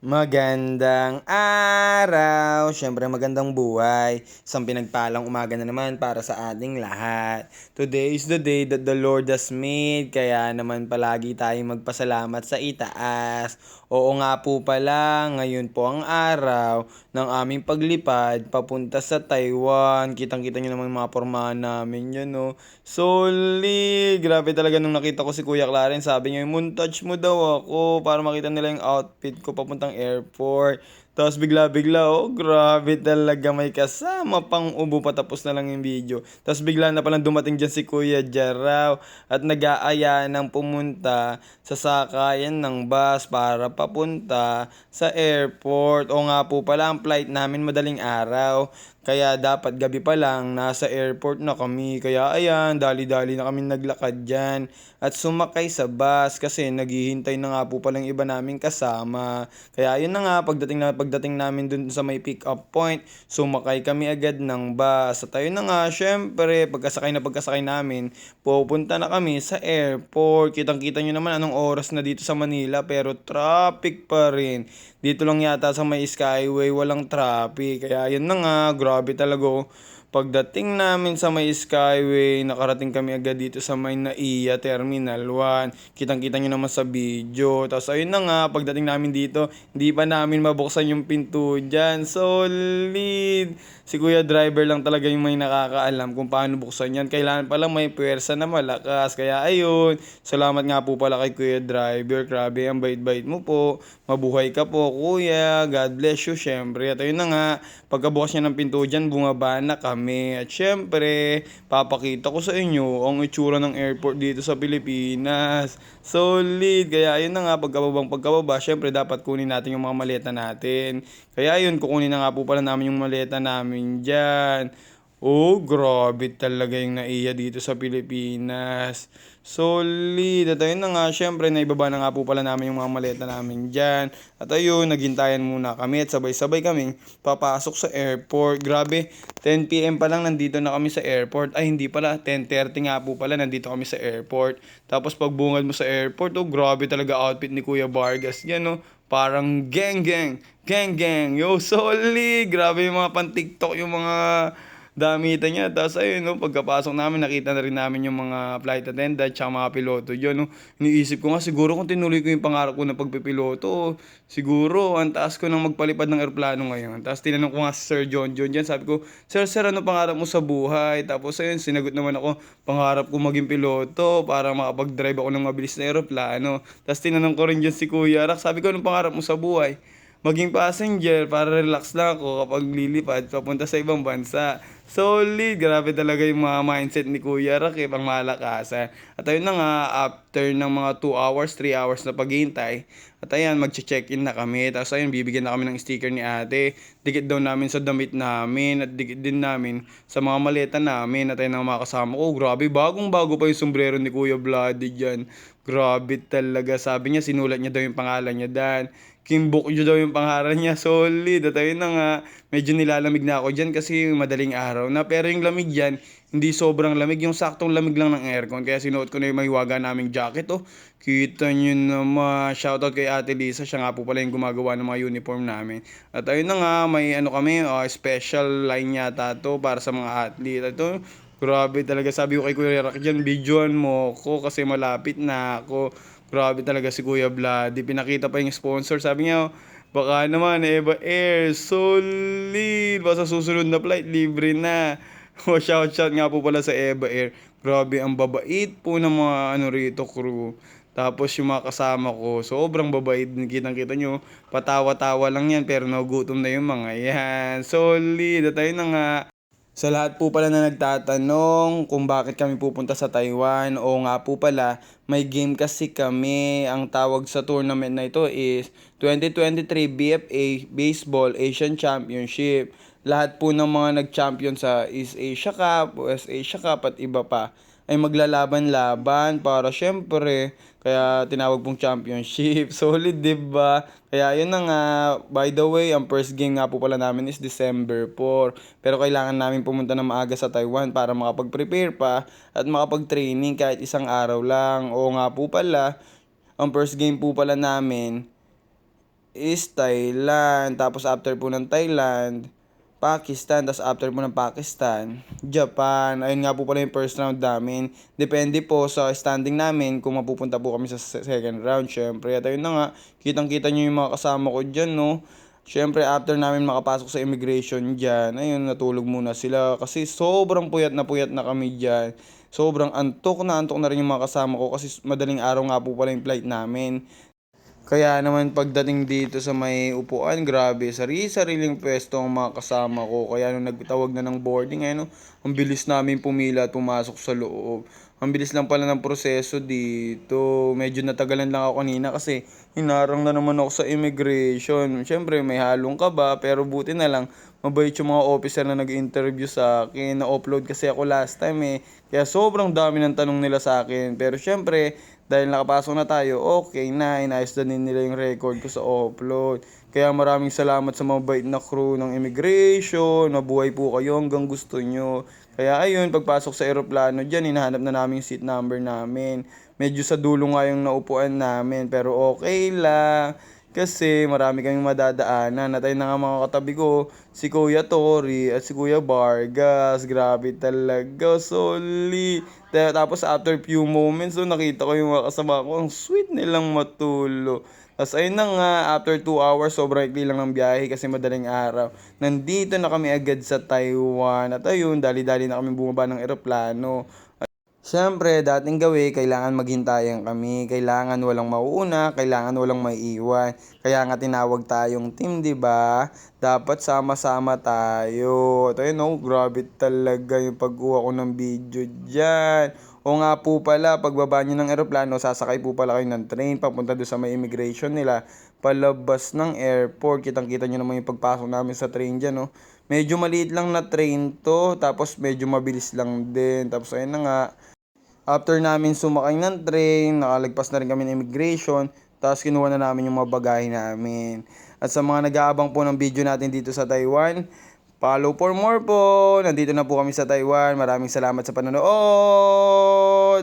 Magandang araw! Siyempre magandang buhay. Isang pinagpalang umaga na naman para sa ating lahat. Today is the day that the Lord has made. Kaya naman palagi tayong magpasalamat sa itaas. Oo nga po pala, ngayon po ang araw ng aming paglipad papunta sa Taiwan. Kitang-kita nyo naman yung mga pormahan namin yan, no? Solid! Grabe talaga nung nakita ko si Kuya Clarence. Sabi niya, montage mo daw ako para makita nila yung outfit ko papuntang airport. Tapos bigla-bigla, oh, grabe talaga may kasama pang ubo patapos na lang yung video. Tapos bigla na palang dumating dyan si Kuya Jaraw at nag-aaya ng pumunta sa sakayan ng bus para papunta sa airport. O nga po pala, ang flight namin madaling araw. Kaya dapat gabi pa lang nasa airport na kami. Kaya ayan, dali-dali na kami naglakad dyan. At sumakay sa bus kasi naghihintay na nga po palang iba naming kasama. Kaya ayun na nga, pagdating namin dun sa may pick up point, sumakay kami agad ng bus. At ayun na nga, syempre, pagkasakay namin, pupunta na kami sa airport. Kitang-kita nyo naman anong oras na dito sa Manila pero traffic pa rin. Dito lang yata sa may Skyway walang traffic. Kaya yun na nga, grabe talaga, oh. Pagdating namin sa may Skyway, nakarating kami agad dito sa may NAIA Terminal 1. Kitang-kita nyo naman sa video. Tapos ayun na nga, pagdating namin dito, hindi pa namin mabuksan yung pinto dyan. Solid! Si Kuya Driver lang talaga yung may nakakaalam kung paano buksan yan. Kailangan pala may puwersa na malakas. Kaya ayun, salamat nga po pala kay Kuya Driver. Grabe, ang bait-bait mo po. Mabuhay ka po, Kuya. God bless you, syempre. At ayun na nga, pagkabukas niya ng pinto dyan, bumaba na kami. At syempre, papakita ko sa inyo ang itsura ng airport dito sa Pilipinas. Solid. Kaya ayun na nga, pagkababa, syempre dapat kunin natin yung mga maleta natin. Kaya ayun, kukunin na nga po pala namin yung maleta namin dyan. Oh, grabe talaga yung NAIA dito sa Pilipinas. Solid. At ayun na nga, syempre, naibaba na nga po pala namin yung mga maleta namin dyan. At ayun, naghintayan muna kami at sabay-sabay kaming papasok sa airport. Grabe, 10 PM pa lang nandito na kami sa airport. Ay, hindi pala, 10:30 nga po pala nandito kami sa airport. Tapos pagbungad mo sa airport, oh, grabe talaga outfit ni Kuya Vargas. Yan, oh, parang gang gang, gang gang. Yo, solid. Grabe yung mga pan-TikTok, yung mga damitan niya. Tapos ayun, no, pagkapasok namin, nakita na rin namin yung mga flight attendant tsaka mga piloto dyan, no. Iniisip ko nga, siguro kung tinuloy ko yung pangarap ko na pagpipiloto, siguro, ang taas ko nang magpalipad ng eroplano ngayon. Tapos tinanong ko nga si Sir John John dyan, sabi ko, Sir, ano pangarap mo sa buhay? Tapos ayun, sinagot naman ako, pangarap ko maging piloto para makapag-drive ako ng mabilis na eroplano. Tapos tinanong ko rin dyan si Kuya Rak, sabi ko, anong pangarap mo sa buhay? Maging passenger para relax lang ako kapag lilipad papunta sa ibang bansa. Solid, grabe talaga yung mga mindset ni Kuya Rak, pang malakasan. At ayun na nga, after ng mga 2 hours, 3 hours na paghihintay, at ayan, mag-check-in na kami. Tapos ayun, bibigyan na kami ng sticker ni ate. Dikit daw namin sa damit namin at dikit din namin sa mga maleta namin. At ayun ang mga kasama ko, grabe, bagong-bago pa yung sombrero ni Kuya Vladi dyan. Grabe talaga, sabi niya, sinulat niya daw yung pangalan niya dan. Kim Bokyo daw yung pangalan niya, solid. At ayun na nga, medyo nilalamig na ako dyan kasi madaling araw na. Pero yung lamig dyan, hindi sobrang lamig, yung saktong lamig lang ng aircon. Kaya sinuot ko na yung mahiwaga naming jacket, oh. Kita nyo naman, shoutout kay Ate Lisa, siya nga po pala yung gumagawa ng mga uniform namin. At ayun na nga, may ano kami, special line yata to para sa mga athlete. Ito, grabe talaga, sabi ko kay Kuya Rock dyan, videoan mo ko kasi malapit na ako. Grabe talaga si Kuya Vlad. Pinakita pa yung sponsor. Sabi niya, baka naman, Eva Air, solid. Basta susunod na flight, libre na. O, shout nga po pala sa Eva Air. Grabe, ang babait po ng mga ano rito, crew. Tapos yung mga kasama ko, sobrang babait. Kitang-kita nyo, patawa-tawa lang yan, pero nagugutom na yung mga yan. Solid. At ayun na nga, sa lahat po pala na nagtatanong kung bakit kami pupunta sa Taiwan, o nga po pala, may game kasi kami. Ang tawag sa tournament na ito is 2023 BFA Baseball Asian Championship. Lahat po ng mga nag-champion sa East Asia Cup, West Asia Cup at iba pa ay maglalaban-laban para syempre, kaya tinawag pong championship. Solid, 'di ba? Kaya yun na nga, by the way, ang first game nga po pala namin is December 4. Pero kailangan namin pumunta ng maaga sa Taiwan para makapag-prepare pa at makapag-training kahit isang araw lang. O nga po pala, ang first game po pala namin is Thailand. Tapos after po ng Thailand, Pakistan. Tapos after po ng Pakistan, Japan. Ayun nga po pala yung first round namin. Depende po sa standing namin kung mapupunta po kami sa second round. Syempre, at ayun na nga, kitang-kita nyo yung mga kasama ko dyan, no? Syempre, after namin makapasok sa immigration dyan, ayun, natulog muna sila. Kasi sobrang puyat na kami dyan. Sobrang antok na rin yung mga kasama ko kasi madaling araw nga po pala yung flight namin. Kaya naman pagdating dito sa may upuan, grabe, sari-sariling pwesto ang mga kasama ko. Kaya nung nagtawag na ng boarding, ano, ang bilis namin pumila at pumasok sa loob. Ang bilis lang pala ng proseso dito. Medyo natagalan lang ako kanina kasi hinarang na naman ako sa immigration. Siyempre, may halong kaba, pero buti na lang, mabait yung mga officer na nag-interview sa akin. Na-upload kasi ako last time eh. Kaya sobrang dami ng tanong nila sa akin. Pero siyempre, dahil nakapasok na tayo, okay na, inayos na din nila yung record ko sa upload. Kaya maraming salamat sa mabait na crew ng immigration, mabuhay po kayo hanggang gusto nyo. Kaya ayun, pagpasok sa eroplano dyan, hinahanap na namin yung seat number namin. Medyo sa dulo nga yung naupuan namin, pero okay lang. Kasi marami kaming madadaanan. At ayun na nga mga katabi ko, si Kuya Tori at si Kuya Vargas. Grabe talaga, solid. Tapos after few moments, so, nakita ko yung mga kasama ko, ang sweet nilang matulog. Tapos ayun na nga, after 2 hours, sobrang ikli lang ng biyahe kasi madaling araw. Nandito na kami agad sa Taiwan. At ayun, dali-dali na kami bumaba ng eroplano. Siyempre, dating gawi, kailangan maghintayan kami, kailangan walang mauuna, kailangan walang maiiwan. Kaya nga tinawag tayong team, 'di ba? Dapat sama-sama tayo. At ayun, no, grabe talaga yung pagkuha ko ng video diyan. O nga po pala, pagbaba niyo ng eroplano, sasakay po pala kayo ng train papunta doon sa may immigration nila. Palabas ng airport, kitang-kita niyo naman yung pagpasok namin sa train diyan, no. Medyo maliit lang na train to, tapos medyo mabilis lang din. Tapos ayun na nga, after namin sumakay ng train, nakalagpas na rin kami ng immigration, tapos kinuha na namin yung mga bagahe namin. At sa mga nag-aabang po ng video natin dito sa Taiwan, follow for more po. Nandito na po kami sa Taiwan. Maraming salamat sa panonood.